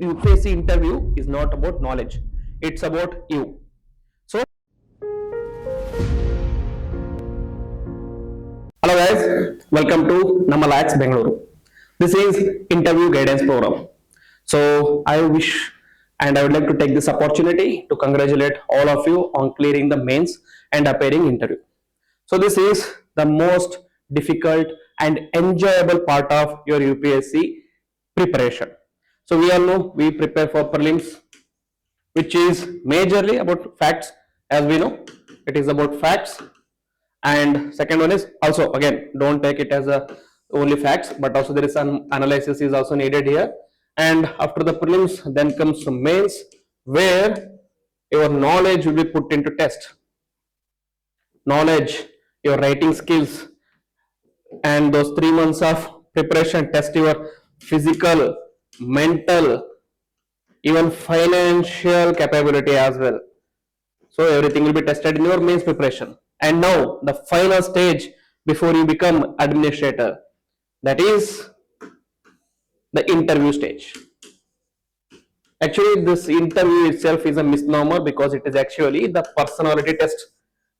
UPSC interview is not about knowledge, it's about you. So, hello guys, welcome to LaExcellence Bangalore. This is interview guidance program. So, I wish and I would like to take this opportunity to congratulate all of you on clearing the mains and appearing interview. So, this is the most difficult and enjoyable part of your UPSC preparation. So, we all know we prepare for prelims, which is majorly about facts. As we know, it is about facts. And second one is also, again, don't take it as a only facts, but also there is some analysis is also needed here. And after the prelims, then comes the mains, where your knowledge will be put into test. Knowledge, your writing skills, and those 3 months of preparation test your physical, mental, even financial capability as well. So everything will be tested in your mains preparation. And now the final stage before you become administrator, that is the interview stage. Actually, this interview itself is a misnomer because it is actually the personality test,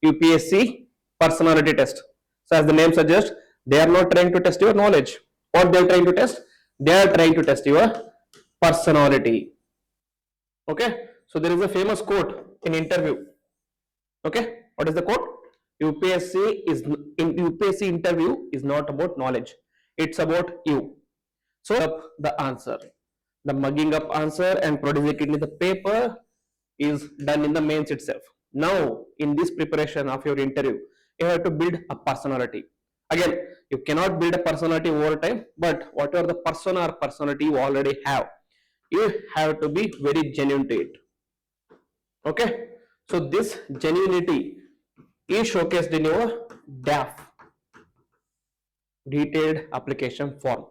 UPSC personality test. So as the name suggests, they are not trying to test your knowledge. What they are trying to test? They are trying to test your personality. Okay, so there is a famous quote in interview. Okay, what is the quote? UPSC interview is not about knowledge, it's about you. So the answer, the mugging up answer and producing it in the paper is done in the mains itself. Now in this preparation of your interview, you have to build a personality. Again, you cannot build a personality over time, but whatever the persona or personality you already have, you have to be very genuine to it. Okay, so this genuinity is showcased in your DAF, detailed application form.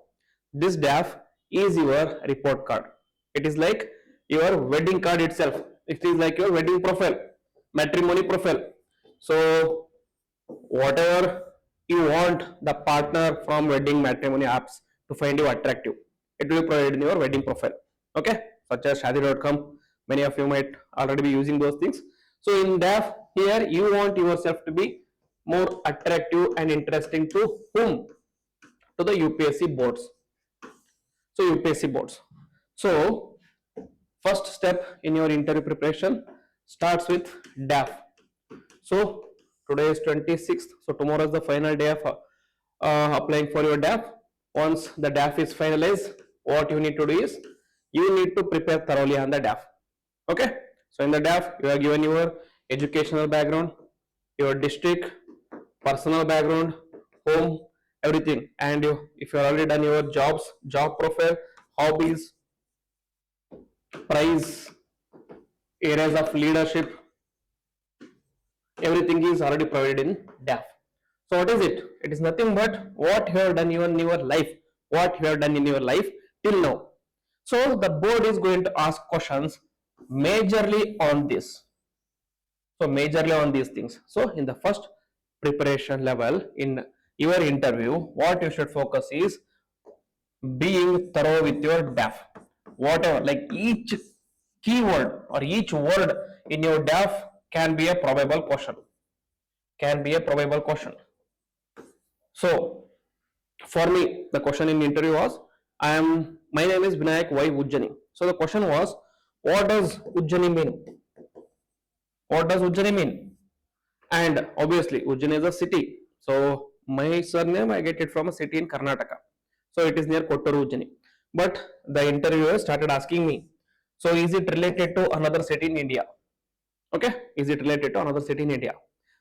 This DAF is your report card. It is like your wedding card itself. It is like your wedding profile, matrimony profile. So whatever you want the partner from wedding matrimony apps to find you attractive, it will be provided in your wedding profile. Okay, such as shadi.com. Many of you might already be using those things. So in DAF, here you want yourself to be more attractive and interesting to whom? To the UPSC boards. So UPSC boards. So first step in your interview preparation starts with DAF. So today is 26th. So tomorrow is the final day of applying for your DAF. Once the DAF is finalized, what you need to do is you need to prepare thoroughly on the DAF. Okay. So in the DAF, you are given your educational background, your district, personal background, home, everything. And if you are already done your jobs, job profile, hobbies, prize, areas of leadership, everything is already provided in DAF. So what is it? It is nothing but what you have done in your life, what you have done in your life till now. So the board is going to ask questions majorly on this. So majorly on these things. So in the first preparation level in your interview, what you should focus is being thorough with your DAF. Whatever, like each keyword or each word in your DAF can be a probable question. Can be a probable question. So for me, the question in the interview was, my name is Vinayak Y Ujjani. So the question was, what does Ujjani mean? What does Ujjani mean? And obviously, Ujjani is a city. So my surname, I get it from a city in Karnataka. So it is near Kottaru, Ujjani. But the interviewer started asking me, so is it related to another city in India? Okay, is it related to another city in India?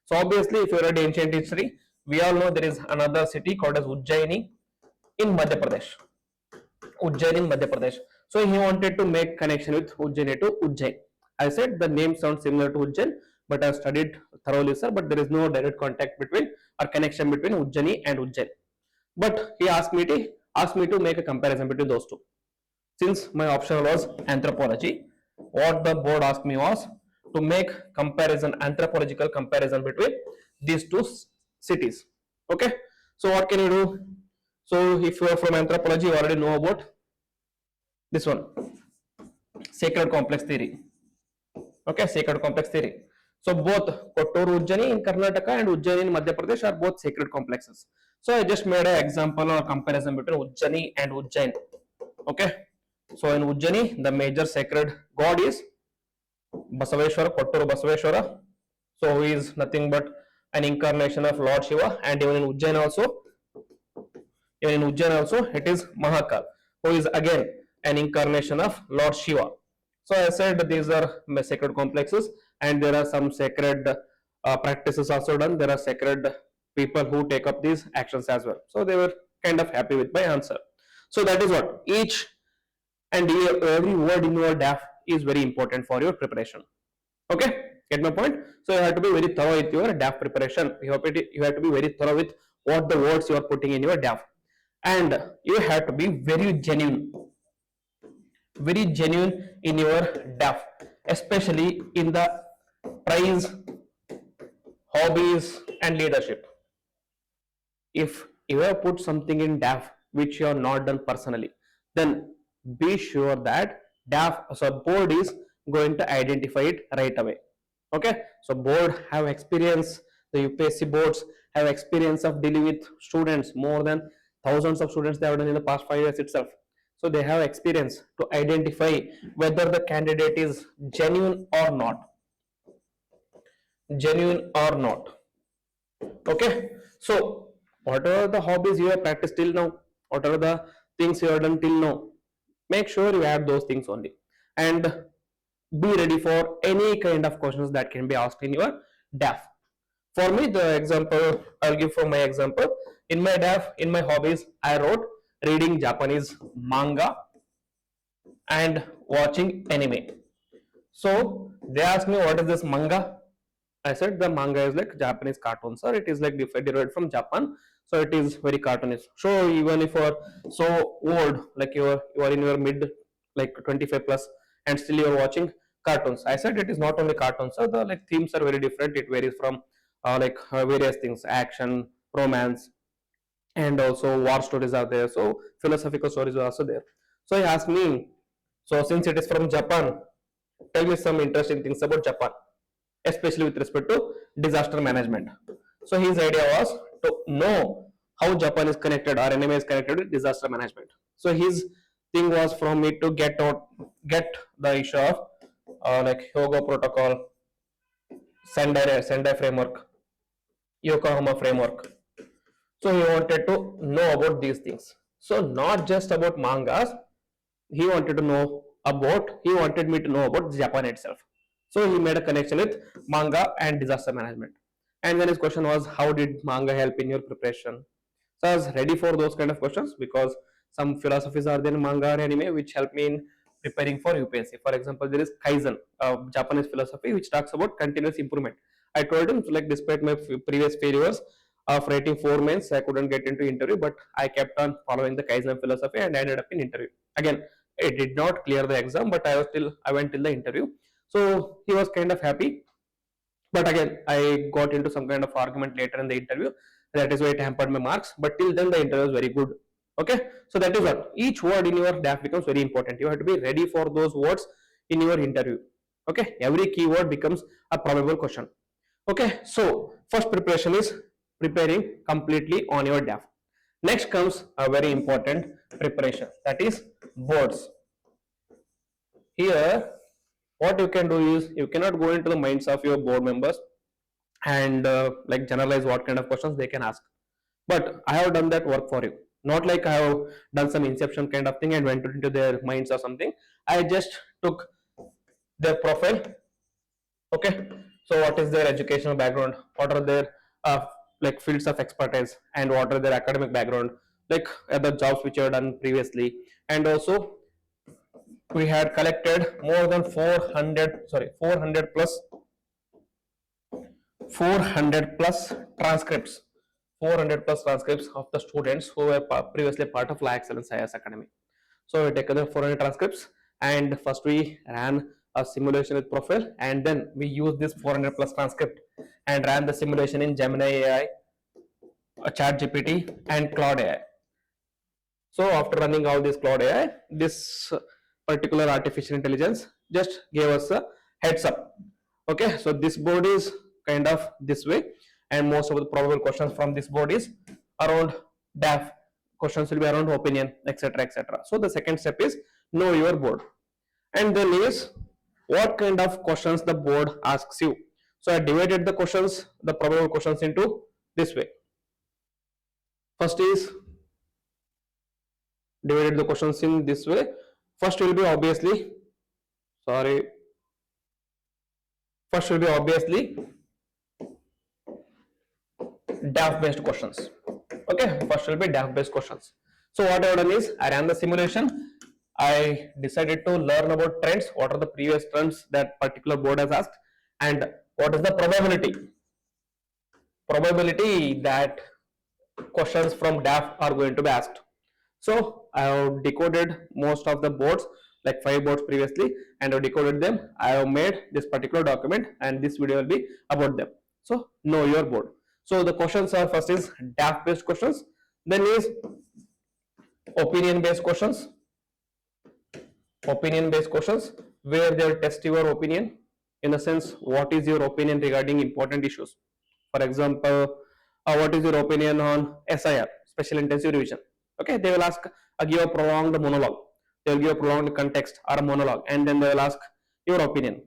So obviously, if you read ancient history, we all know there is another city called as Ujjaini in Madhya Pradesh. Ujjain in Madhya Pradesh. So he wanted to make connection with Ujjain to Ujjain. I said the name sounds similar to Ujjain, but I have studied thoroughly, sir. But there is no direct contact between or connection between Ujjaini and Ujjain. But he asked me to make a comparison between those two. Since my option was anthropology, what the board asked me was to make anthropological comparison between these two cities. Okay, so what can you do? So if you are from anthropology, you already know about this one. sacred complex theory. Okay, sacred complex theory. So both Kotturu Ujjaini in Karnataka and Ujjaini in Madhya Pradesh are both sacred complexes. So I just made an example or comparison between Ujjaini and Ujjain. Okay, so in Ujjaini the major sacred god is Basaveshwara, Kotturu Basaveshwara. So he is nothing but an incarnation of Lord Shiva, and even in Ujjain also, it is Mahakal, who is again an incarnation of Lord Shiva. So I said these are sacred complexes, and there are some sacred practices also done. There are sacred people who take up these actions as well. So they were kind of happy with my answer. So that is what each and every word in your DAF is very important for your preparation. Okay, get my point? So you have to be very thorough with your DAF preparation. You have to be very thorough with what the words you are putting in your DAF, and you have to be very genuine in your DAF, especially in the prize, hobbies and leadership. If you have put something in DAF which you have not done personally, then be sure that board is going to identify it right away. Okay, so board have experience, the UPSC boards have experience of dealing with students, more than thousands of students they have done in the past 5 years itself. So they have experience to identify whether the candidate is genuine or not. Okay, so whatever the hobbies you have practiced till now, whatever the things you have done till now, make sure you add those things only, and be ready for any kind of questions that can be asked in your DAF. For me, the example I'll give for my example, in my DAF, in my hobbies, I wrote reading Japanese manga and watching anime. So they asked me what is this manga. I said the manga is like Japanese cartoons, or it is like derived from Japan, so it is very cartoonish. So even if you are so old, like you are in your mid, like 25 plus, and still you are watching cartoons, I said it is not only cartoons, so the like themes are very different. It varies from various things, action, romance, and also war stories are there, so philosophical stories are also there. So he asked me, so since it is from Japan, tell me some interesting things about Japan, especially with respect to disaster management. So his idea was to know how Japan is connected, or anime is connected with disaster management. So his thing was from me to get the issue of like Hyogo Protocol, Sendai framework, Yokohama framework. So he wanted to know about these things. So not just about mangas, he wanted me to know about Japan itself. So he made a connection with manga and disaster management. And then his question was, how did manga help in your preparation? So I was ready for those kind of questions, because some philosophies are there in manga or anime which help me in preparing for UPSC. For example, there is Kaizen, Japanese philosophy which talks about continuous improvement. I told him, like, despite my previous failures of writing 4 mains, I couldn't get into interview, but I kept on following the Kaizen philosophy and I ended up in interview. Again, I did not clear the exam, but I went till the interview. So he was kind of happy. But again, I got into some kind of argument later in the interview. That is why it hampered my marks. But till then, the interview was very good. Okay, so that is what each word in your DAF becomes very important. You have to be ready for those words in your interview. Okay, every keyword becomes a probable question. Okay, so first preparation is preparing completely on your DAF. Next comes a very important preparation, that is words. Here, what you can do is, you cannot go into the minds of your board members and like generalize what kind of questions they can ask. But I have done that work for you. Not like I have done some inception kind of thing and went into their minds or something. I just took their profile. Okay, so what is their educational background? What are their like fields of expertise, and what are their academic background? Like the jobs which you have done previously, and also we had collected more than 400 plus 400 plus transcripts of the students who were previously part of LaExcellence IAS Academy. So we take the 400 transcripts, and first we ran a simulation with profile, and then we used this 400 plus transcript and ran the simulation in Gemini AI, ChatGPT, and Claude AI. So after running all this Claude AI, this particular artificial intelligence just gave us a heads up. Okay, so this board is kind of this way, and most of the probable questions from this board is around DAF. Questions will be around opinion, etc., etc. So the second step is know your board, and then is what kind of questions the board asks you. So I divided the questions, the probable questions, into this way. First is divided the questions in this way. First will be obviously, first will be obviously DAF-based questions. Okay, first will be DAF-based questions. So what I have done is I ran the simulation. I decided to learn about trends. What are the previous trends that particular board has asked, and what is the probability that questions from DAF are going to be asked. So I have decoded most of the boards, like 5 boards previously, and I have decoded them. I have made this particular document, and this video will be about them. So know your board. So the questions are, first is DAF-based questions, then is opinion-based questions. Opinion-based questions, where they will test your opinion, in the sense, what is your opinion regarding important issues. For example, what is your opinion on SIR, Special Intensive Revision? Okay, they will ask, give a prolonged monologue. They will give a prolonged context or a monologue, and then they will ask your opinion.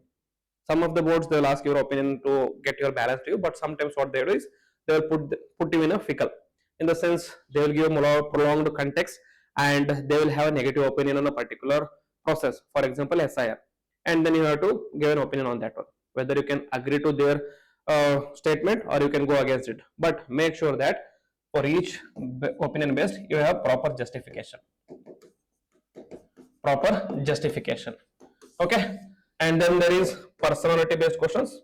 Some of the boards, they will ask your opinion to get your balanced view, but sometimes what they do is they will put you in a fickle, in the sense they will give a prolonged context, and they will have a negative opinion on a particular process, for example SIR, and then you have to give an opinion on that one, whether you can agree to their statement or you can go against it. But make sure that for each opinion based you have proper justification. Okay, and then there is personality based questions.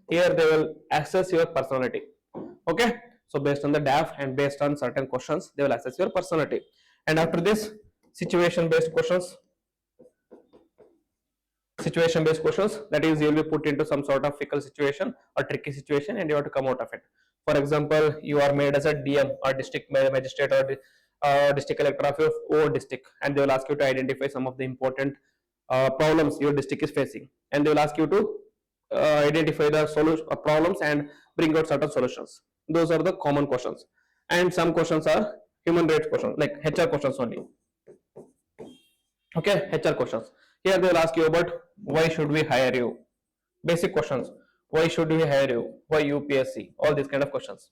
Here they will assess your personality. Okay, so based on the DAF and based on certain questions, they will assess your personality. And after this, situation based questions. That is, you will be put into some sort of fickle situation or tricky situation, and you have to come out of it. For example, you are made as a DM or district magistrate or district collector of your district, and they will ask you to identify some of the important problems your district is facing, and they will ask you to identify the problems and bring out certain solutions. Those are the common questions. And some questions are human rights questions, like HR questions only. Okay, HR questions. Here they will ask you about why should we hire you. Basic questions. Why should we hire you? Why UPSC? All these kind of questions.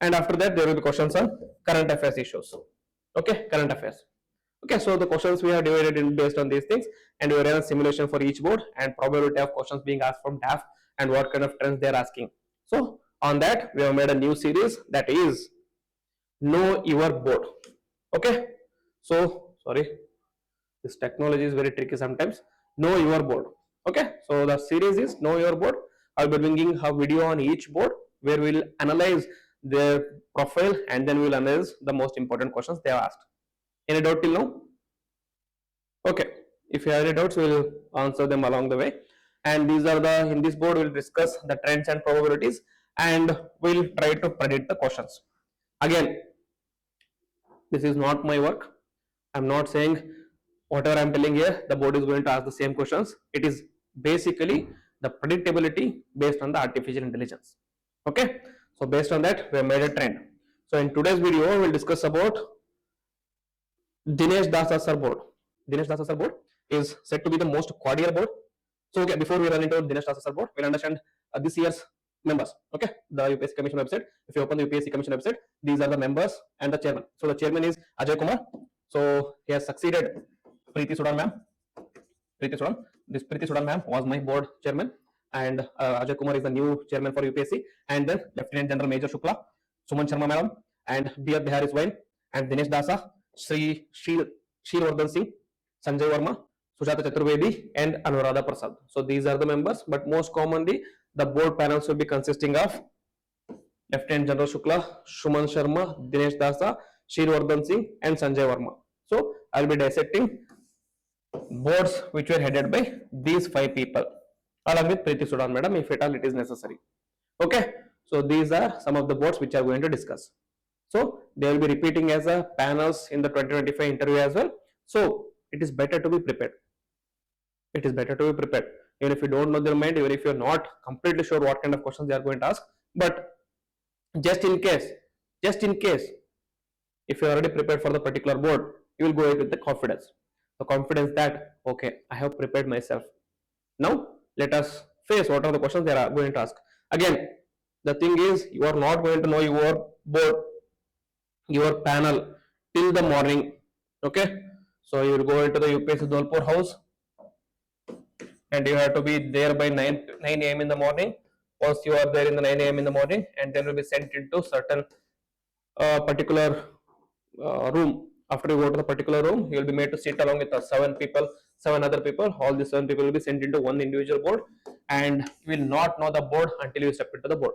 And after that, there will be questions on current affairs issues. Okay, current affairs. Okay, so the questions we have divided in based on these things, and we ran a simulation for each board and probability of questions being asked from DAF and what kind of trends they are asking. So on that, we have made a new series, that is Know Your Board. Okay, so sorry, this technology is very tricky sometimes. Know Your Board. Okay, so the series is Know Your Board. I'll be bringing a video on each board where we'll analyze their profile, and then we'll analyze the most important questions they have asked. Any doubt till now? Okay, if you have any doubts, we'll answer them along the way. And these are the, in this board we'll discuss the trends and probabilities, and we'll try to predict the questions. Again, this is not my work. I'm not saying whatever I'm telling here, the board is going to ask the same questions. It is basically the predictability based on the artificial intelligence. Okay, so based on that, we have made a trend. So in today's video, we'll discuss about Dinesh Dasa sir board. Dinesh Dasa sir board is said to be the most cordial board. So okay, before we run into Dinesh Dasa sir board, we'll understand this year's members. Okay, the UPSC Commission website. If you open the UPSC Commission website, these are the members and the chairman. So the chairman is Ajay Kumar. So he has succeeded Preeti Sudan ma'am. This Preeti Sudan ma'am was my board chairman, and Ajay Kumar is the new chairman for UPSC. And then Lieutenant General Major Shukla, Suman Sharma madam, and B.R. Bihar is Wine, and Dinesh Dasa, Sri Shirvardhan Singh, Sanjay Verma, Sujata Chaturvedi, and Anuradha Prasad. So these are the members, but most commonly the board panels will be consisting of Lieutenant General Shukla, Suman Sharma, Dinesh Dasa, Shirvardhan Singh, and Sanjay Verma. So I will be dissecting boards which were headed by these 5 people, along with Preeti Sudan madam, if at all it is necessary. Okay, so these are some of the boards which I am going to discuss. So they will be repeating as a panels in the 2025 interview as well. So it is better to be prepared. It is better to be prepared. Even if you don't know their mind, even if you're not completely sure what kind of questions they are going to ask, but just in case, if you're already prepared for the particular board, you will go ahead with the confidence. The confidence that, okay, I have prepared myself. Now, let us face what are the questions they are going to ask. Again, the thing is, you are not going to know your board, your panel till the morning. Okay, so you will go into the UPSC Dolpur house and you have to be there by 9 a.m. in the morning. Once you are there in the 9 a.m. in the morning, and then will be sent into certain particular room. After you go to the particular room, you will be made to sit along with 7 other people. All the 7 people will be sent into one individual board, and you will not know the board until you step into the board.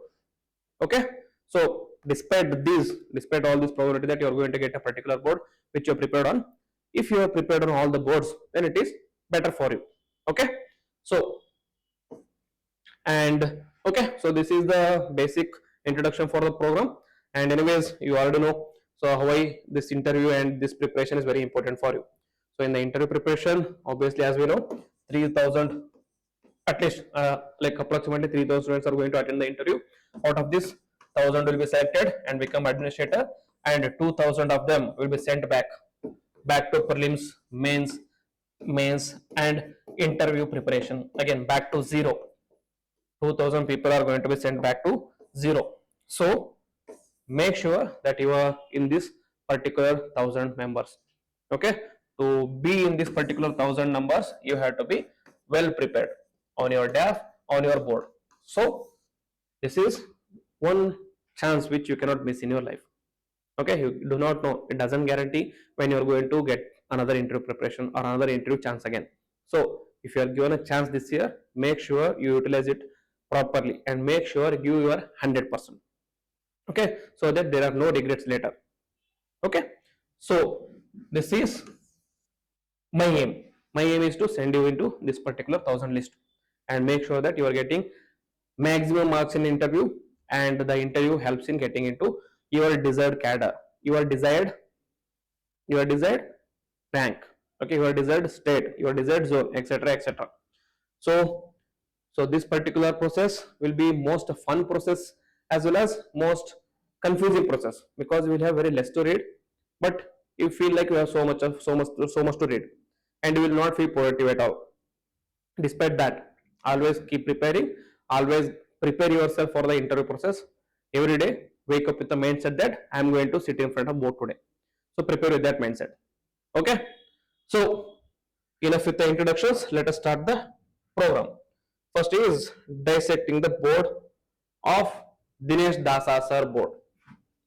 Okay, so despite all this probability that you are going to get a particular board which you are prepared on, if you are prepared on all the boards, then it is better for you. Okay, so this is the basic introduction for the program, and anyways, you already know so why this interview and this preparation is very important for you. So in the interview preparation, obviously, as we know, 3,000 at least like approximately 3,000 students are going to attend the interview. Out of this, 1,000 will be selected and become administrator, and 2,000 of them will be sent back to prelims, mains and interview preparation, again back to zero. 2,000 people are going to be sent back to zero. So make sure that you are in this particular 1,000 members. Okay, to be in this particular 1,000 numbers, you have to be well prepared on your DAF, on your board. So this is one chance which you cannot miss in your life. Okay, you do not know, it doesn't guarantee when you are going to get another interview preparation or another interview chance again. So if you are given a chance this year, make sure you utilize it properly and make sure you give your 100%. Okay, so that there are no regrets later. Okay, so this is my aim. My aim is to send you into this particular 1,000 list and make sure that you are getting maximum marks in interview, and the interview helps in getting into your desired cadre, your desired rank, okay, your desired state, your desired zone, etc, etc. So this particular process will be most fun process as well as most confusing process, because we will have very less to read, but you feel like you have so much to read, and you will not feel productive at all. Despite that, always keep preparing, always prepare yourself for the interview process. Every day, wake up with the mindset that I am going to sit in front of board today. So prepare with that mindset. Okay, so enough with the introductions, let us start the program. First is dissecting the board of Dinesh Dasa sir board.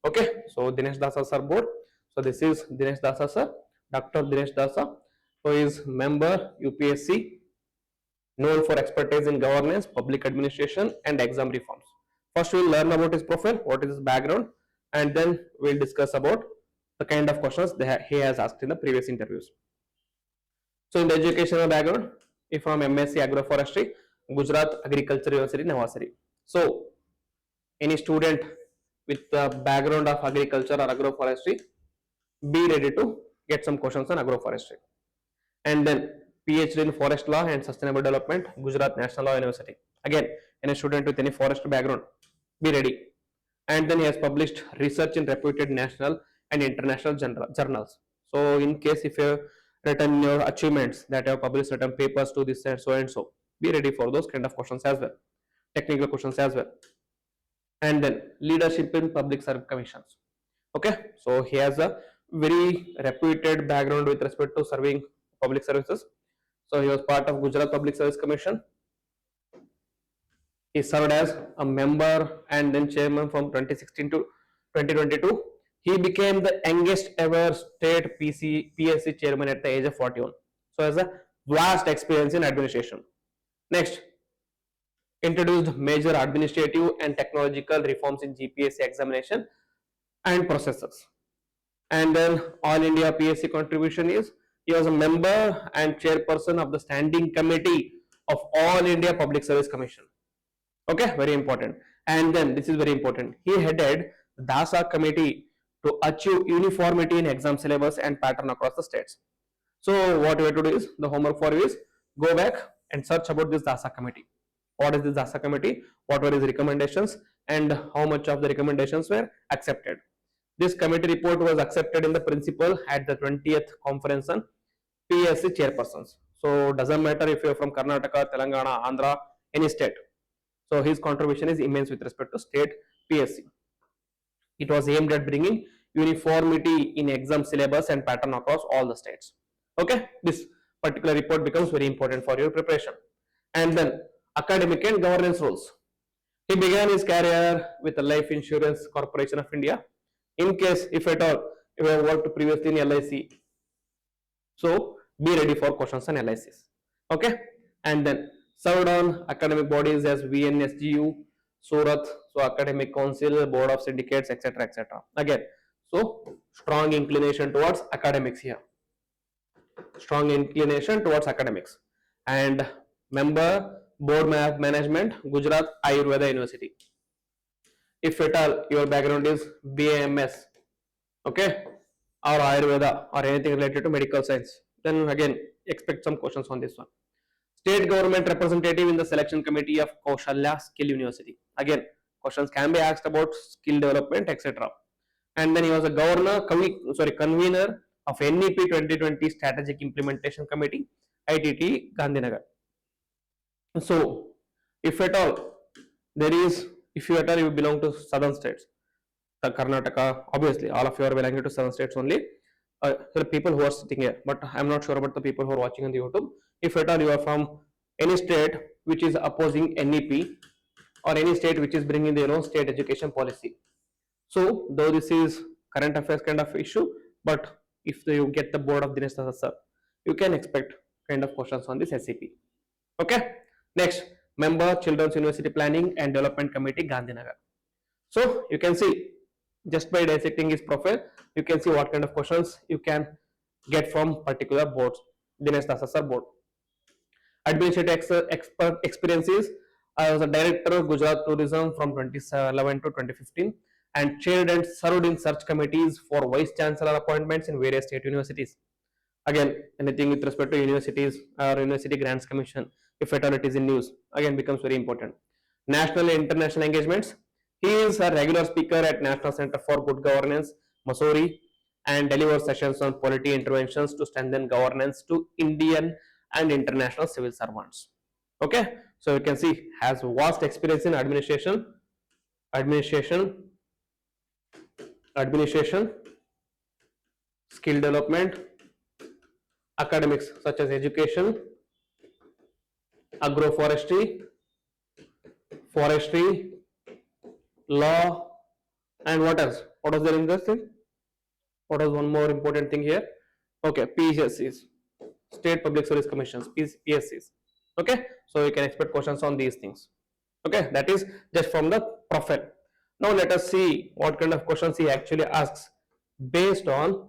Okay, so Dinesh Dasa sir board. So this is Dinesh Dasa sir, Dr. Dinesh Dasa, who is member UPSC, known for expertise in governance, public administration and exam reforms. First we will learn about his profile, what is his background, and then we will discuss about the kind of questions he has asked in the previous interviews. So in the educational background, he from MSc Agroforestry, Gujarat Agriculture University, Navasari. So any student with the background of agriculture or agroforestry, be ready to get some questions on agroforestry. And then PhD in Forest Law and Sustainable Development, Gujarat National Law University. Again, any student with any forest background, be ready. And then he has published research in reputed national and international journals. So in case if you have written your achievements that you have published certain papers to this and so, be ready for those kind of questions as well, technical questions as well. And then leadership in public service commissions. Okay, so he has a very reputed background with respect to serving public services. So he was part of Gujarat Public Service Commission. He served as a member and then chairman from 2016 to 2022. He became the youngest ever state PSC chairman at the age of 41. So has a vast experience in administration. Next, introduced major administrative and technological reforms in GPSC examination and processes. And then All India PSC contribution is, he was a member and chairperson of the standing committee of All India Public Service Commission. Okay, very important. And then this is very important, he headed the Dasa committee to achieve uniformity in exam syllabus and pattern across the states. So what we have to do is, the homework for you is, go back and search about this Dasa committee. What is this Dasa committee? What were his recommendations and how much of the recommendations were accepted? This committee report was accepted in the principal at the 20th conference on PSC chairpersons. So doesn't matter if you're from Karnataka, Telangana, Andhra, any state. So his contribution is immense with respect to state PSC. It was aimed at bringing uniformity in exam syllabus and pattern across all the states. Okay, this particular report becomes very important for your preparation. And then academic and governance roles. He began his career with the Life Insurance Corporation of India. In case, if at all, you have worked previously in LIC, so be ready for questions on LICs. Okay, and then served on academic bodies as VNSGU, Surat, so Academic Council, Board of Syndicates, etc. etc. Again, so strong inclination towards academics here. Strong inclination towards academics. And member board management, Gujarat Ayurveda University. If at all your background is BAMS, okay, or Ayurveda or anything related to medical science, then again expect some questions on this one. State government representative in the selection committee of Kaushalya Skill University. Again, questions can be asked about skill development, etc. And then he was a convener of NEP 2020 Strategic Implementation Committee, ITT Gandhinagar. So, if at all you belong to southern states, the Karnataka, obviously all of you are belonging to southern states only. The people who are sitting here, but I'm not sure about the people who are watching on the YouTube. If at all you are from any state which is opposing NEP, or any state which is bringing their own state education policy. So, though this is current affairs kind of issue, but if you get the board of Dinesh Dasa sir, you can expect kind of questions on this SCP. Okay. Next, member Children's University Planning and Development Committee, Gandhinagar. So you can see, just by dissecting his profile, you can see what kind of questions you can get from particular boards. Dinesh Dasa sir board. Administrative experiences. I was a director of Gujarat Tourism from 2011 to 2015 and chaired and served in search committees for vice chancellor appointments in various state universities. Again, anything with respect to universities or University Grants Commission, if at all it is in news, again becomes very important. National and international engagements. He is a regular speaker at National Center for Good Governance, Missouri, and delivers sessions on polity interventions to strengthen governance to Indian and international civil servants. Okay, so you can see has vast experience in administration, skill development, academics such as education, agroforestry, forestry, law, and what else? What was there in this thing? What was one more important thing here? Okay, PSCs, State Public Service Commissions, PSCs. Okay, so you can expect questions on these things. Okay, that is just from the profile. Now let us see what kind of questions he actually asks based on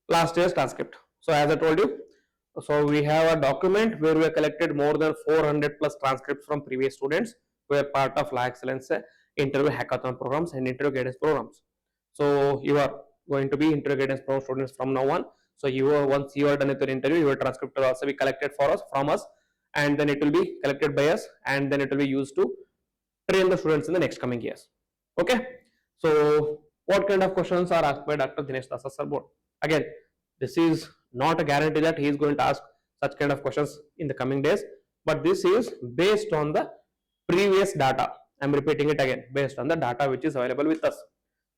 last year's transcript. So as I told you, so we have a document where we have collected more than 400 plus transcripts from previous students who are part of LaExcellence interview hackathon programs and interview guidance programs. So you are going to be interview guidance program students from now on. So once you are done with your interview, your transcript will also be collected from us, and then it will be collected by us, and then it will be used to train the students in the next coming years. Okay. So what kind of questions are asked by Dr. Dinesh Dasa sir board? Again, this is not a guarantee that he is going to ask such kind of questions in the coming days, but this is based on the previous data. I am repeating it again, based on the data which is available with us.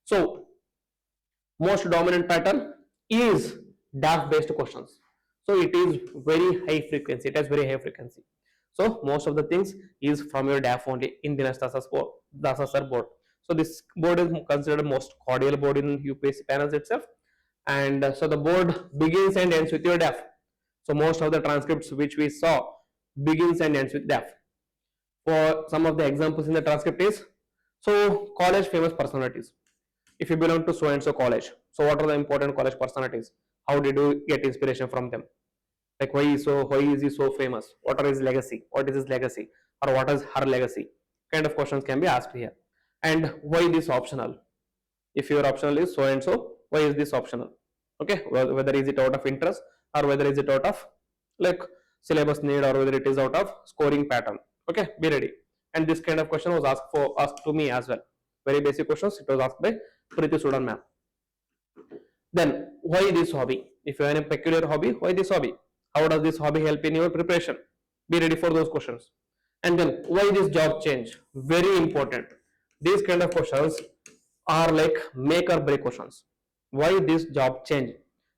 So most dominant pattern is DAF-based questions. So it is very high frequency. It has very high frequency. So most of the things is from your DAF only in Dinesh Dasa sir board. So this board is considered most cordial board in UPSC panels itself. And so the board begins and ends with your DAF. So most of the transcripts which we saw begins and ends with DAF. For some of the examples in the transcript is, so college famous personalities. If you belong to so and so college, so what are the important college personalities? How did you get inspiration from them? Like why is he so famous? What are his legacy? What is his legacy? Or what is her legacy? Kind of questions can be asked here. and why this optional. If your optional is so and so, why is this optional? Okay, whether is it out of interest or whether is it out of like syllabus need or whether it is out of scoring pattern. Okay, be ready. And this kind of question was asked to me as well. Very basic questions. It was asked by Preeti Sudan ma'am. Then why this hobby? If you have a peculiar hobby, why this hobby? How does this hobby help in your preparation? Be ready for those questions. And then why this job change? Very important. These kind of questions are like make or break questions. Why this job change?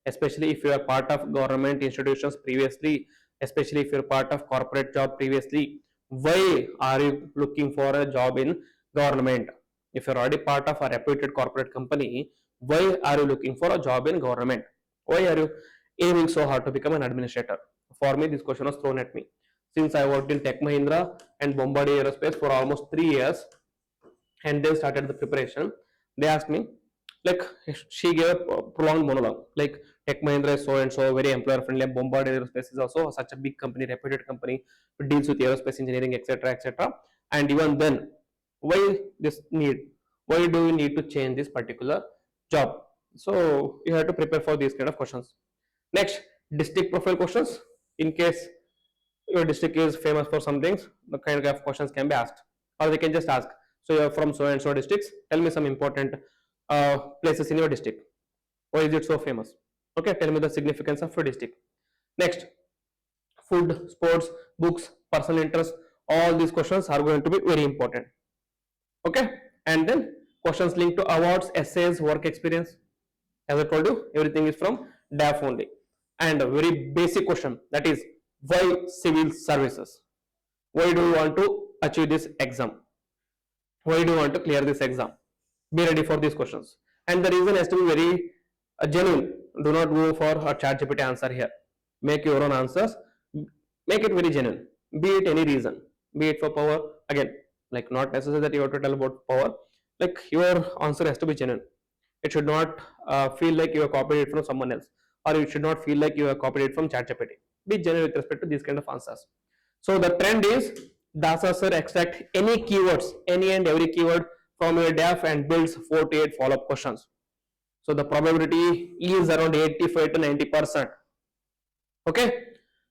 Especially if you are part of government institutions previously, especially if you're part of corporate job previously, why are you looking for a job in government? If you're already part of a reputed corporate company, why are you looking for a job in government? Why are you aiming so hard to become an administrator? For me, this question was thrown at me. Since I worked in Tech Mahindra and Bombardier Aerospace for almost 3 years, and then started the preparation, they asked me, like, she gave a prolonged monologue, like Tech Mahindra is so and so, very employer friendly. Bombardier Aerospace is also such a big company, reputed company, deals with aerospace engineering, etc., etc. And even then, why this need? Why do you need to change this particular job? So you have to prepare for these kind of questions. Next, district profile questions. In case your district is famous for some things, the kind of questions can be asked, or they can just ask, so you're from so and so districts, tell me some important places in your district. Why is it so famous? Okay, tell me the significance of your district. Next, food, sports, books, personal interest, all these questions are going to be very important. Okay, and then questions linked to awards, essays, work experience. As I told you, everything is from DAF only. And a very basic question, that is, why civil services? Why do you want to achieve this exam? Why do you want to clear this exam? Be ready for these questions. And the reason has to be very genuine. Do not go for a ChatGPT answer here. Make your own answers. Make it very genuine. Be it any reason. Be it for power. Again, like not necessary that you have to tell about power. Like your answer has to be genuine. It should not feel like you have copied it from someone else, or it should not feel like you have copied it from ChatGPT. Be genuine with respect to these kind of answers. So the trend is Dasa sir extract any keywords, any and every keyword from your DAF and builds 48 follow-up questions. So the probability is around 85 to 90%. Okay.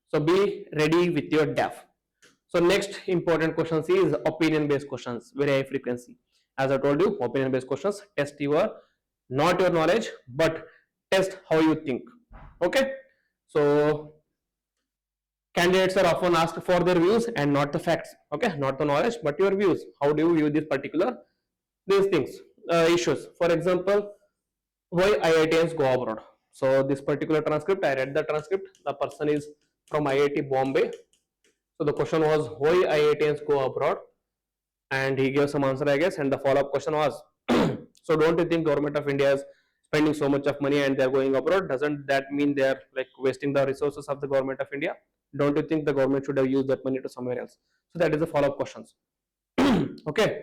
So be ready with your DAF. So next important questions is opinion-based questions, very high frequency. As I told you, opinion-based questions test your not your knowledge, but test how you think. Okay. So candidates are often asked for their views and not the facts. Okay, not the knowledge, but your views. How do you view this particular these things, issues? For example, why IITians go abroad? So this particular transcript, I read the transcript. The person is from IIT Bombay. So the question was why IITians go abroad, and he gave some answer, I guess. And the follow-up question was, so don't you think government of India is spending so much of money and they are going abroad? Doesn't that mean they are like wasting the resources of the government of India? Don't you think the government should have used that money to somewhere else? So that is the follow-up questions. Okay,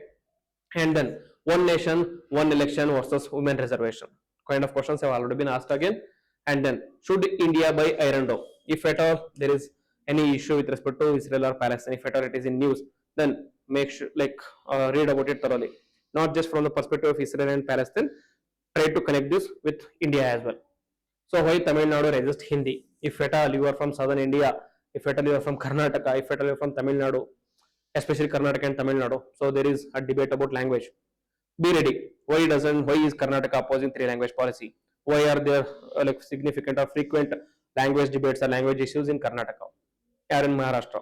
and then one nation, one election versus women reservation kind of questions have already been asked again. And then should India buy iron ore? If at all there is any issue with respect to Israel or Palestine, if at all it is in news, then make sure read about it thoroughly, not just from the perspective of Israel and Palestine. Try to connect this with India as well. So why Tamil Nadu resist Hindi? If at all you are from southern India, if at all you are from Karnataka, if at all you are from Tamil Nadu, especially Karnataka and Tamil Nadu, so there is a debate about language. Be ready. Why is Karnataka opposing 3 language policy? Why are there significant or frequent language debates or language issues in Karnataka or in Maharashtra?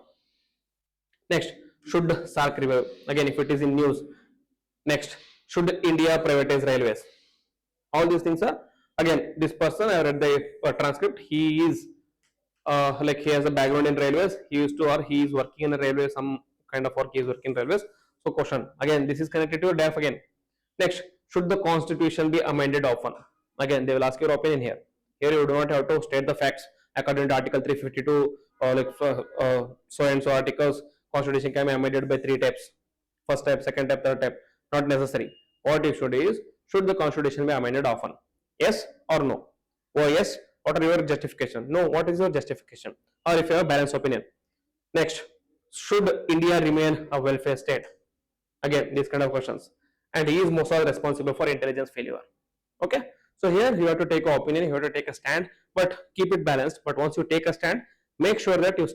Next, should SARC revive? Again, if it is in news. Next, should India privatize railways? All these things are, again, this person, I read the transcript, he is he has a background in railways, he used to, or he is working in a railway, some kind of work he is working in railways. So question, again, this is connected to your DAF again. Next, should the constitution be amended often? Again, they will ask your opinion here. Here you do not have to state the facts. According to Article 352, so and so articles, constitution can be amended by 3 types. First type, second type, third type. Not necessary. What you should is, should the constitution be amended often? Yes or no? Oh yes, what are your justification? No, what is your justification? Or if you have a balanced opinion. Next, should India remain a welfare state? Again, these kind of questions. and he is most responsible for intelligence failure. Okay, so here you have to take an opinion, you have to take a stand, but keep it balanced. But once you take a stand, make sure that you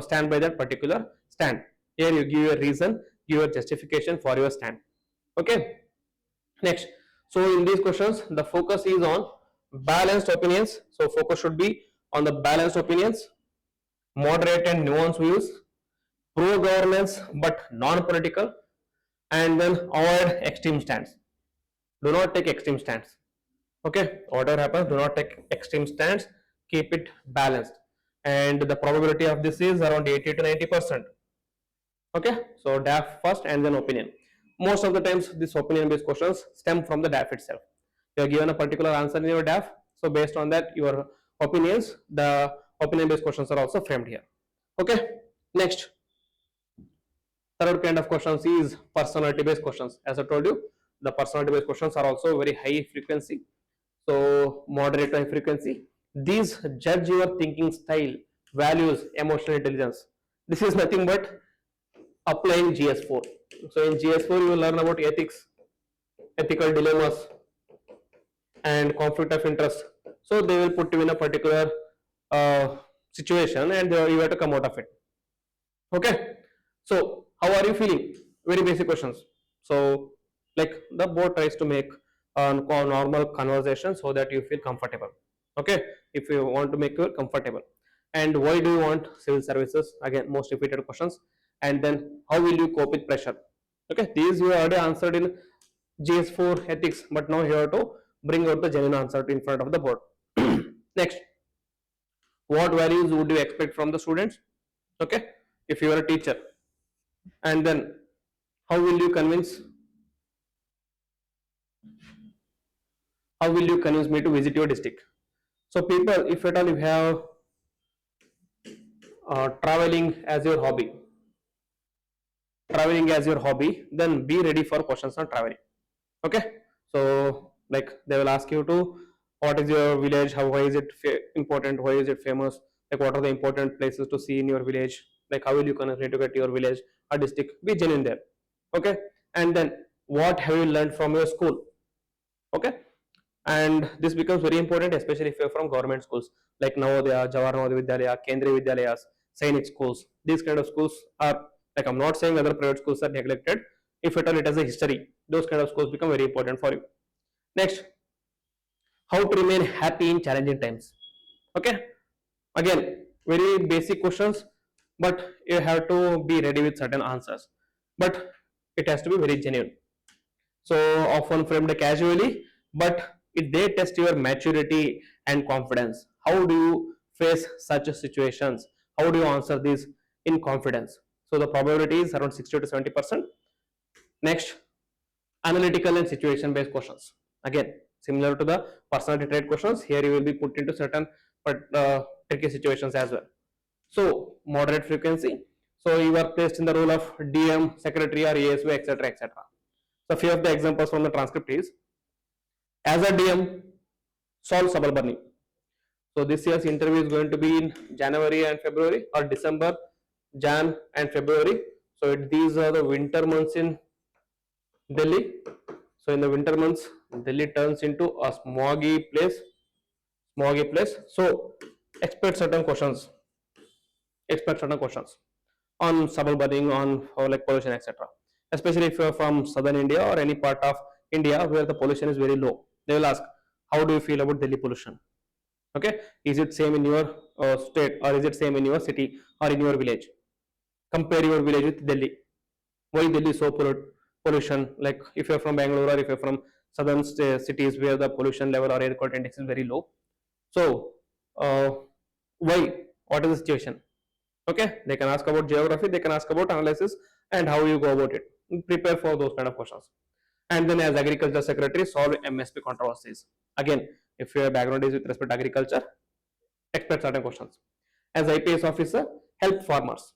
stand by that particular stand. Here you give your reason, give your justification for your stand. Okay, next, so in these questions the focus is on balanced opinions. So focus should be on the balanced opinions, moderate and nuanced views, pro governance but non-political, and then avoid extreme stands. Do not take extreme stands. Okay, whatever happens, do not take extreme stands, keep it balanced, and the probability of this is around 80 to 90%. Okay, so DAF first and then opinion. Most of the times these opinion based questions stem from the DAF itself. You are given a particular answer in your DAF, so based on that your opinions, the opinion based questions are also framed here. Okay, next, third kind of questions is personality based questions. As I told you, the personality based questions are also very high frequency, so moderate high frequency. These judge your thinking style, values, emotional intelligence. This is nothing but applying GS4. So in GS4 you will learn about ethics, ethical dilemmas, and conflict of interest. So they will put you in a particular situation, and you have to come out of it. Okay, so how are you feeling? Very basic questions. So like the board tries to make a normal conversation so that you feel comfortable. Okay, if you want to make you comfortable. And why do you want civil services? Again, most repeated questions. And then how will you cope with pressure? Okay, these you already answered in GS4 ethics, but now you have to bring out the genuine answer in front of the board. Next, what values would you expect from the students? Okay, if you are a teacher. And then how will you convince me to visit your district? So people, if at all you have traveling as your hobby, then be ready for questions on traveling. Okay, so like they will ask you to, what is your village, why is it important, why is it famous, like what are the important places to see in your village, like how will you connect to get to your village or district. Be genuine there. Okay, and then what have you learned from your school? Okay, and this becomes very important, especially if you're from government schools like Navodaya, Jawahar Navodaya Vidyalaya, Kendriya Vidyalayas, Sainik schools. These kind of schools are, like, I'm not saying other private schools are neglected. If at all it has a history, those kind of schools become very important for you. Next, how to remain happy in challenging times. Okay, again, very basic questions, but you have to be ready with certain answers, but it has to be very genuine. So often framed casually, but they test your maturity and confidence. How do you face such situations? How do you answer these in confidence? So the probability is around 60 to 70%. Next, analytical and situation based questions. Again, similar to the personality trait questions, here you will be put into certain tricky situations as well. So moderate frequency. So you are placed in the role of DM, secretary, or ASV, etc., etc. So few of the examples from the transcript is, as a DM, solve suburban. So this year's interview is going to be in January and February, or December, Jan and February. So these are the winter months in Delhi. So in the winter months, Delhi turns into a smoggy place. So expect certain questions. On suburbaning, on like pollution, etc. Especially if you are from southern India or any part of India where the pollution is very low, they will ask, how do you feel about Delhi pollution? Okay, is it same in your state, or is it same in your city or in your village? Compare your village with Delhi. Why Delhi is so pollution? Like if you are from Bangalore, or if you are from southern cities where the pollution level or air quality index is very low. So why? What is the situation? Okay, they can ask about geography, they can ask about analysis and how you go about it. Prepare for those kind of questions. And then as agriculture secretary, solve MSP controversies. Again, if your background is with respect to agriculture, expect certain questions. As IPS officer, help farmers.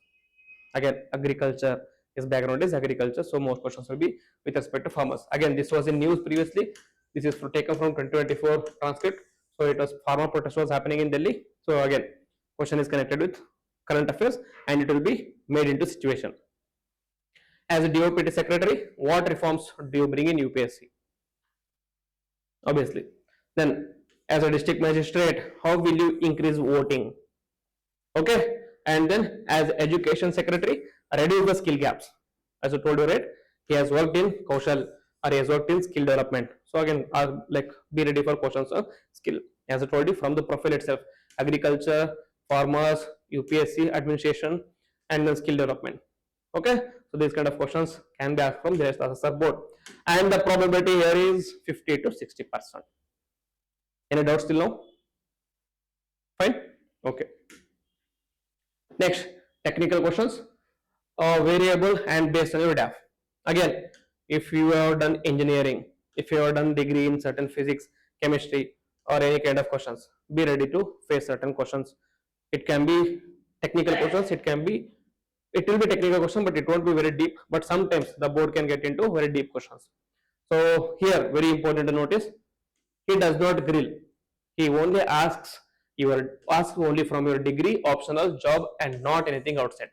Again, agriculture, his background is agriculture, so most questions will be with respect to farmers. Again, this was in news previously. This is taken from 2024 transcript. So it was farmer protest was happening in Delhi. So again, question is connected with current affairs and it will be made into situation. As a DOPT secretary, what reforms do you bring in UPSC? Obviously. Then, as a district magistrate, how will you increase voting? Okay. And then, as education secretary, reduce the skill gaps. As I told you, right? He has worked in Kaushal, or he has worked in skill development. So again, like be ready for questions of skill. As I told you, from the profile itself, agriculture, farmers, UPSC administration, and then skill development. Okay, so these kind of questions can be asked from the Dinesh board, and the probability here is 50 to 60%. Any doubts till now? Fine. Okay. Next, technical questions. Variable and based on your DAF. Again, if you have done engineering, if you have done degree in certain physics, chemistry, or any kind of questions, be ready to face certain questions. It can be technical questions, it will be technical question, but it won't be very deep. But sometimes the board can get into very deep questions. So here, very important to notice, he does not grill. He only asks only from your degree, optional, job, and not anything outside.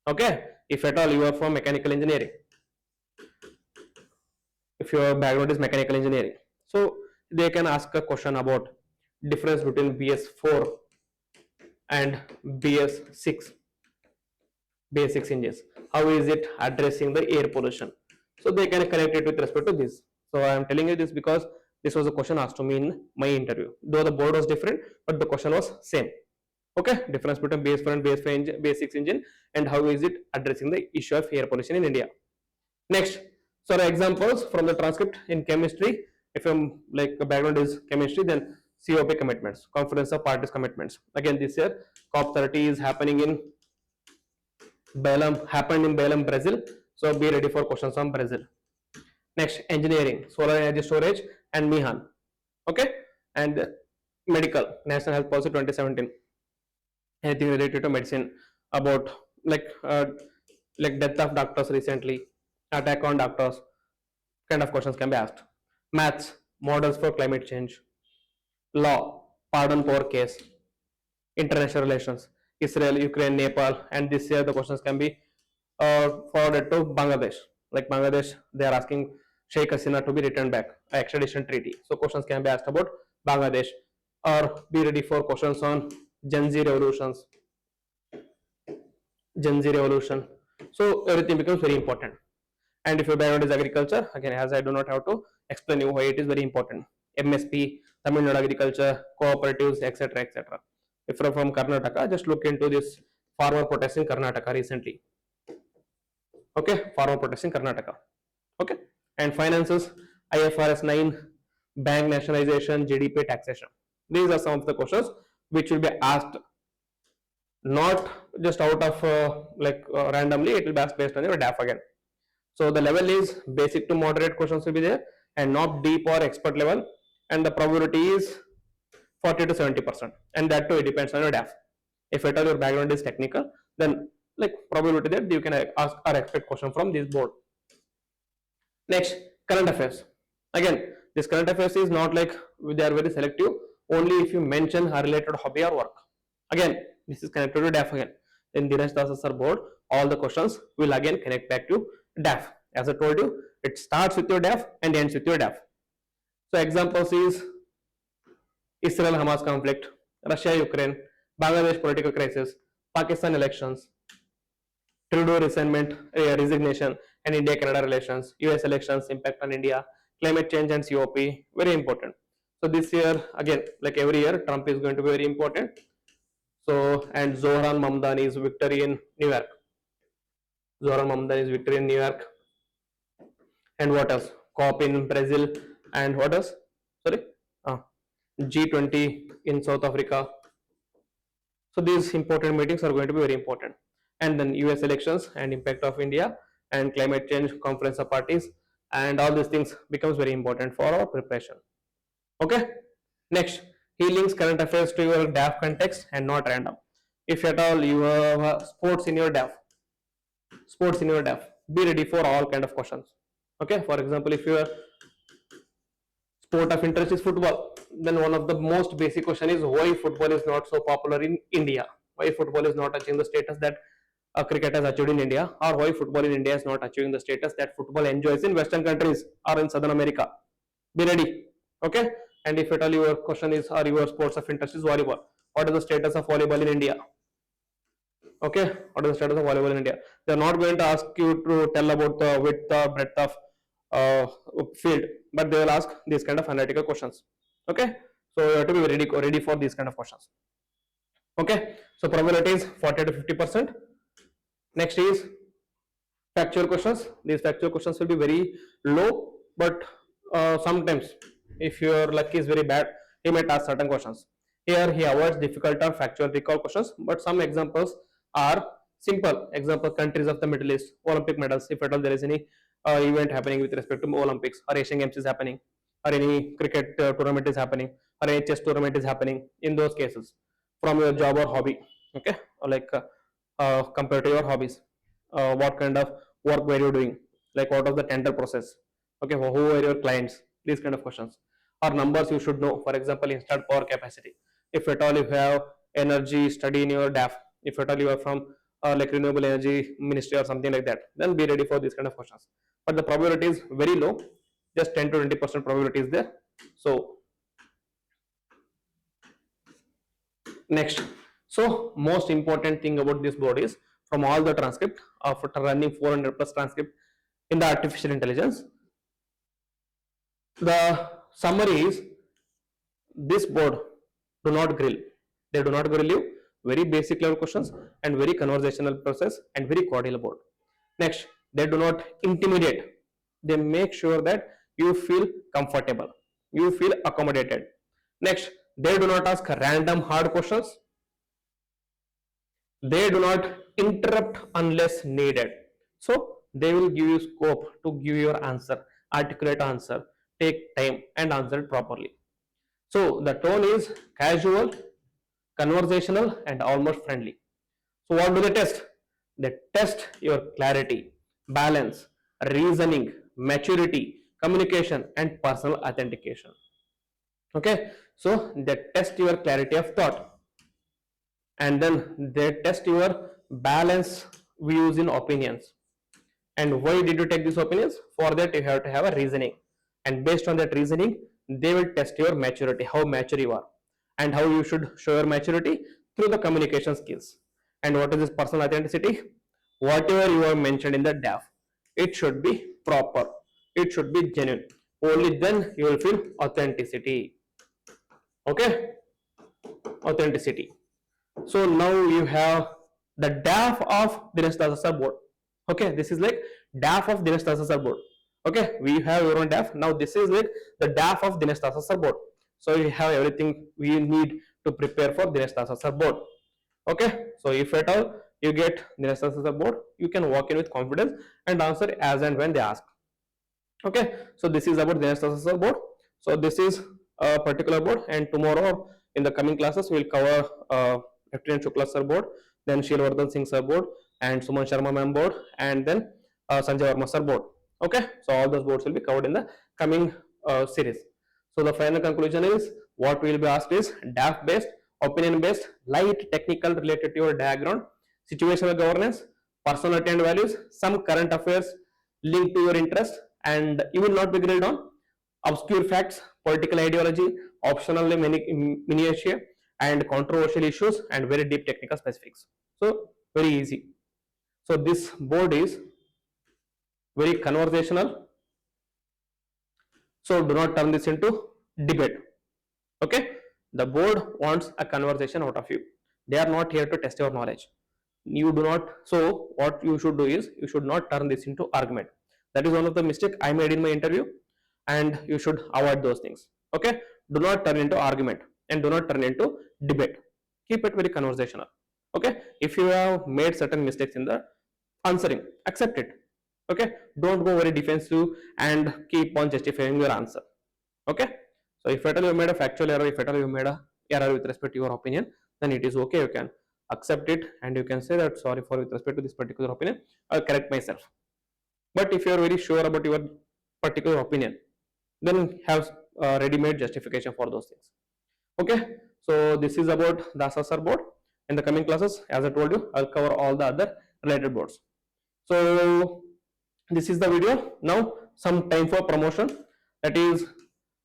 Okay, if at all you are from mechanical engineering, if your background is mechanical engineering, so they can ask a question about difference between BS4 and BS6 engines. How is it addressing the air pollution? So they can connect it with respect to this. So I am telling you this because this was a question asked to me in my interview. Though the board was different, but the question was same. Okay, difference between BS4 and BS6 engine, and how is it addressing the issue of air pollution in India. Next, so the examples from the transcript in chemistry. If I'm like the background is chemistry, then COP commitments, Conference of Parties commitments. Again, this year COP30 is happening in Belém, Brazil. So be ready for questions from Brazil. Next, engineering, solar energy storage, and MIHAN. Okay, and medical, National Health Policy 2017. Anything related to medicine, about like death of doctors recently, attack on doctors, kind of questions can be asked. Maths, models for climate change. Law, pardon power case. International relations, Israel, Ukraine, Nepal, and this year the questions can be forwarded to Bangladesh. Like Bangladesh, they are asking Sheikh Hasina to be returned back, extradition treaty. So questions can be asked about Bangladesh, or be ready for questions on Gen Z revolutions. So everything becomes very important. And if your background is agriculture, again, as I do not have to explain you why it is very important. MSP, Tamil Nadu agriculture, cooperatives, etc., etc. If you're from Karnataka, just look into this farmer protest in Karnataka recently. Okay, farmer protest in Karnataka. Okay, and finances, IFRS 9, bank nationalization, GDP, taxation. These are some of the questions which will be asked, not just out of randomly. It will be asked based on your DAF again. So the level is basic to moderate questions will be there, and not deep or expert level, and the probability is 40 to 70%, and that too it depends on your DAF. If at all your background is technical, then like probability that you can ask or expect question from this board. Next, current affairs. Again, this current affairs is not like they are very selective. Only if you mention a related hobby or work. Again, this is connected to DAF again. In Dinesh Dasa sir board, all the questions will again connect back to DAF. As I told you, it starts with your DAF and ends with your DAF. So examples is Israel-Hamas conflict, Russia-Ukraine, Bangladesh political crisis, Pakistan elections, Trudeau resignation, and India-Canada relations, US elections, impact on India, climate change and COP, very important. So this year, again, like every year, Trump is going to be very important. So, and Zohran Mamdani's victory in New York. And what else? COP in Brazil, and what else? Sorry? G20 in South Africa. So these important meetings are going to be very important. And then US elections and impact of India, and climate change, conference of parties, and all these things becomes very important for our preparation. Okay. Next, he links current affairs to your DAF context and not random. If at all you have sports in your DAF, be ready for all kind of questions. Okay. For example, if your sport of interest is football, then one of the most basic question is why football is not so popular in India. Why football is not achieving the status that cricket has achieved in India, or why football in India is not achieving the status that football enjoys in Western countries or in Southern America. Be ready. Okay. And if at all your question is, or your sports of interest is volleyball, what is the status of volleyball in India? Okay, what is the status of volleyball in India? They are not going to ask you to tell about the width, breadth of field, but they will ask these kind of analytical questions. Okay, so you have to be ready for these kind of questions. Okay, so probability is 40 to 50%. Next is factual questions. These factual questions will be very low, but sometimes if your luck is very bad, he might ask certain questions. Here he avoids difficult or factual recall questions, but some examples are simple. Example, countries of the Middle East, Olympic medals, if at all there is any event happening with respect to Olympics, or Asian Games is happening, or any cricket tournament is happening, or any chess tournament is happening, in those cases, from your job or hobby, okay, or like compared to your hobbies, what kind of work were you doing, like what was the tender process, okay, who were your clients, these kind of questions, or numbers you should know, for example, installed power capacity, if at all you have energy study in your DAF, if at all you are from like renewable energy ministry or something like that, then be ready for these kind of questions. But the probability is very low, just 10 to 20% probability is there. So next, so most important thing about this board is, from all the transcript, after running 400 plus transcript in the artificial intelligence, the summary is, this board do not grill. They do not grill you. Very basic level questions and very conversational process and very cordial board. Next, they do not intimidate. They make sure that you feel comfortable, you feel accommodated. Next, they do not ask random hard questions. They do not interrupt unless needed. So they will give you scope to give your answer, articulate answer, take time and answer it properly. So the tone is casual, conversational and almost friendly. So what do they test? They test your clarity, balance, reasoning, maturity, communication and personal authentication. Okay, so they test your clarity of thought, and then they test your balance, views in opinions. And why did you take these opinions? For that you have to have a reasoning, and based on that reasoning they will test your maturity, how mature you are, and how you should show your maturity through the communication skills. And what is this personal authenticity? Whatever you have mentioned in the DAF, it should be proper, it should be genuine. Only then you will feel authenticity. Okay, authenticity. So now you have the DAF of Dinesh Dasa board. Okay, this is like DAF of Dinesh Dasa board. Okay, we have your own DAF. Now this is like the DAF of Dinesh Dasa board. So you have everything we need to prepare for Dinesh Dasa board. Okay, so if at all you get Dinesh Dasa board, you can walk in with confidence and answer as and when they ask. Okay, so this is about Dinesh Dasa board. So this is a particular board, and tomorrow in the coming classes we will cover Lieutenant Shukla sir board, then Shilvardhan Singh sir board, and Suman Sharma ma'am board, and then Sanjay Verma sir board. Okay, so all those boards will be covered in the coming series. So the final conclusion is, what will be asked is DAF based, opinion based, light technical related to your background, situational governance, personality and values, some current affairs linked to your interest, and you will not be grilled on obscure facts, political ideology, optionally minutiae, and controversial issues, and very deep technical specifics. So very easy. So this board is very conversational. So do not turn this into debate. Okay, the board wants a conversation out of you. They are not here to test your knowledge. You do not. So what you should do is, you should not turn this into argument. That is one of the mistake I made in my interview, and you should avoid those things. Okay, do not turn into argument and do not turn into debate. Keep it very conversational. Okay, if you have made certain mistakes in the answering, accept it. Okay, don't go very defensive and keep on justifying your answer. Okay, so if at all you made a factual error, if at all you made a error with respect to your opinion, then it is okay. You can accept it and you can say that, sorry for with respect to this particular opinion, I'll correct myself. But if you are very sure about your particular opinion, then have ready-made justification for those things. Okay, so this is about Dasa sir board. In the coming classes, as I told you, I'll cover all the other related boards. So this is the video. Now some time for promotion, that is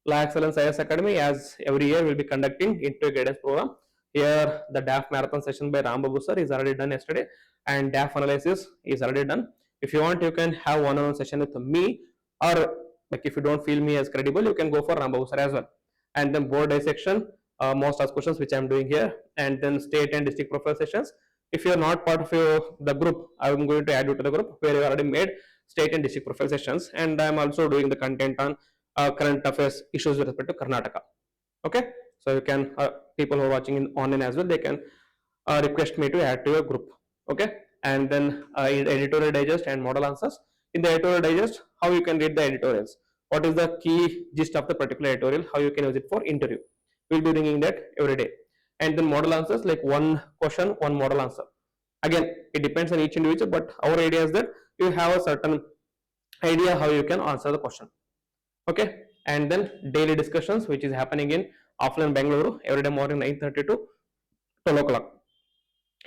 LaExcellence IAS Academy, as every year will be conducting interview guidance program. Here the DAF marathon session by Rambabu sir is already done yesterday, and DAF analysis is already done. If you want, you can have one-on-one session with me, or like if you don't feel me as credible, you can go for Rambabu sir as well. And then board dissection, most asked questions which I am doing here, and then state and district profile sessions. If you are not part of the group, I am going to add you to the group where you already made state and district profile sessions, and I am also doing the content on current affairs issues with respect to Karnataka. Okay, so you can people who are watching in online as well, they can request me to add to your group. Okay, and then in editorial digest and model answers. In the editorial digest, how you can read the editorials, what is the key gist of the particular editorial, how you can use it for interview. We'll be bringing that every day. And then model answers, like one question, one model answer. Again, it depends on each individual, but our idea is that you have a certain idea how you can answer the question. Okay, and then daily discussions, which is happening in offline Bangalore every day morning 9:30 to 12 o'clock.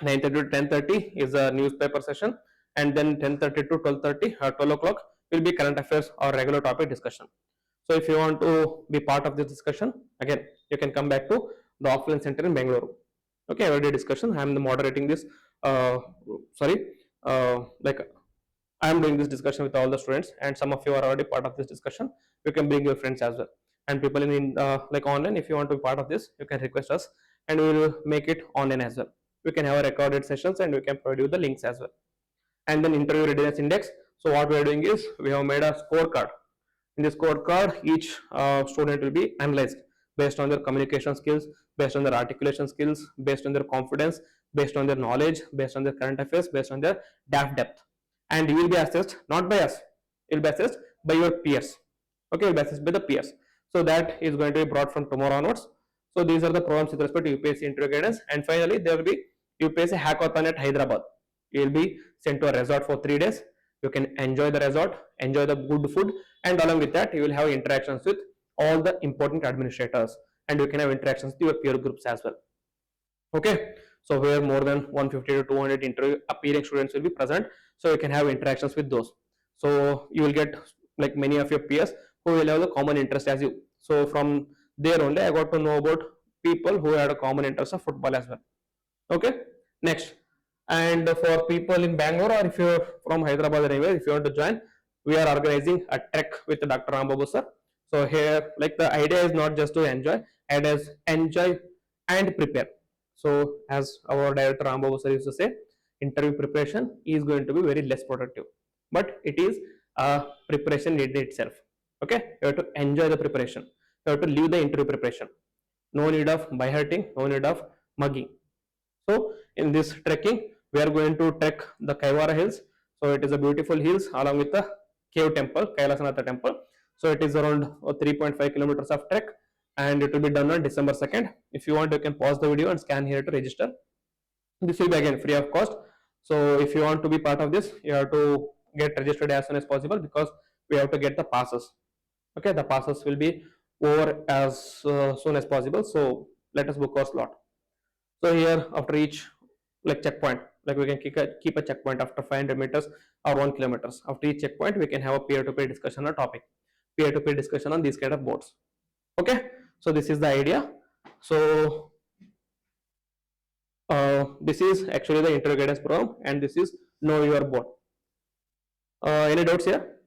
9:30 to 10:30 is a newspaper session, and then 10:30 to 12:30 or 12 o'clock will be current affairs or regular topic discussion. So if you want to be part of this discussion, again you can come back to the offline center in Bangalore. Okay, everyday discussion. I am moderating this. Like I am doing this discussion with all the students, and some of you are already part of this discussion. You can bring your friends as well, and people in like online. If you want to be part of this, you can request us, and we will make it online as well. We can have a recorded sessions, and we can provide you the links as well. And then interview readiness index. So what we are doing is we have made a scorecard. In this scorecard, each student will be analyzed based on their communication skills, based on their articulation skills, based on their confidence, based on their knowledge, based on their current affairs, based on their DAF depth. And you will be assessed not by us, you will be assessed by your peers. Okay, you will be assessed by the peers. So that is going to be brought from tomorrow onwards. So these are the programs with respect to UPSC interview guidance. And finally, there will be UPSC Hackathon at Hyderabad. You will be sent to a resort for 3 days. You can enjoy the resort, enjoy the good food, and along with that, you will have interactions with all the important administrators, and you can have interactions with your peer groups as well. Okay, so where more than 150 to 200 interview appearing students will be present, so you can have interactions with those. So you will get like many of your peers who will have the common interest as you. So from there only, I got to know about people who had a common interest of football as well. Okay, next. And for people in Bangalore, or if you're from Hyderabad anywhere, if you want to join, we are organizing a trek with Dr. Rambabu sir. So here, like the idea is not just to enjoy, it is enjoy and prepare. So as our director Rambabu sir used to say, interview preparation is going to be very less productive, but it is a preparation in itself. Okay, you have to enjoy the preparation. You have to leave the interview preparation. No need of by hurting, no need of mugging. So in this trekking, we are going to trek the Kaivara hills. So it is a beautiful hills along with the cave temple, Kailasanatha temple. So it is around 3.5 kilometers of trek, and it will be done on December 2nd. If you want, you can pause the video and scan here to register. This will be again free of cost. So if you want to be part of this, you have to get registered as soon as possible, because we have to get the passes. Okay, the passes will be over as soon as possible. So let us book our slot. So here after each like checkpoint, like we can keep a checkpoint after 500 meters or 1 kilometers. After each checkpoint, we can have a peer-to-peer discussion on topic, peer-to-peer discussion on these kind of boards. Okay, so this is the idea. So this is actually the interview guidance program, and this is know your board. Any doubts here?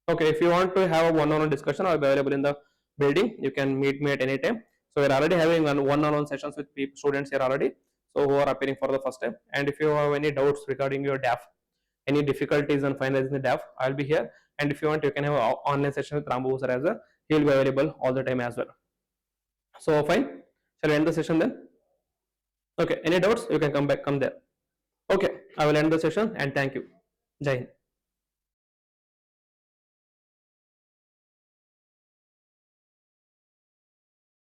Okay, if you want to have a one-on-one discussion, I'll be available in the building. You can meet me at any time. So we're already having one-on-one sessions with students here already, so who are appearing for the first time. And if you have any doubts regarding your DAF, any difficulties on finalizing the DAF, I'll be here. And if you want, you can have an online session with Rambabu sir as well. He will be available all the time as well. So fine, shall we end the session then? Okay, any doubts? You can come there. Okay, I will end the session, and thank you. Jai Hind.